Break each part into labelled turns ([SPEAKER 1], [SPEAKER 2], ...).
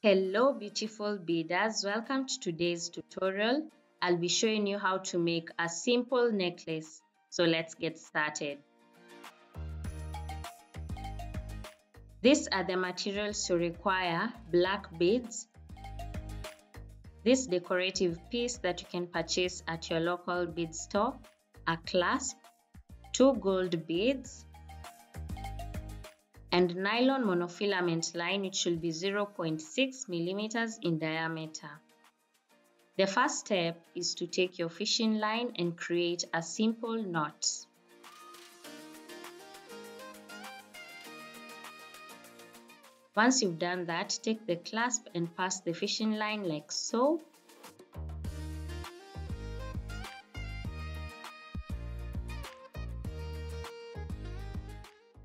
[SPEAKER 1] Hello beautiful beaders, welcome to today's tutorial. I'll be showing you how to make a simple necklace. So let's get started. These are the materials you require: black beads, this decorative piece that you can purchase at your local bead store, a clasp, 2 gold beads, and nylon monofilament line which should be 0.6 millimeters in diameter. The first step is to take your fishing line and create a simple knot. Once you've done that, take the clasp and pass the fishing line like so.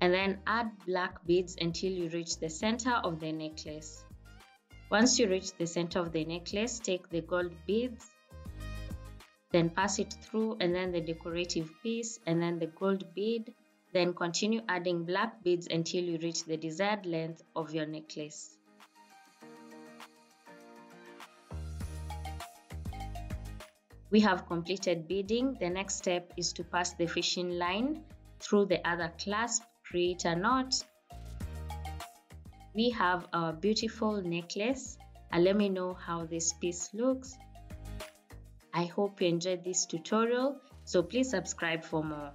[SPEAKER 1] And then add black beads until you reach the center of the necklace. Once you reach the center of the necklace, take the gold beads, then pass it through, and then the decorative piece, and then the gold bead. Then continue adding black beads until you reach the desired length of your necklace. We have completed beading. The next step is to pass the fishing line through the other clasp, create a knot. We have our beautiful necklace, and let me know how this piece looks. I hope you enjoyed this tutorial, so please subscribe for more.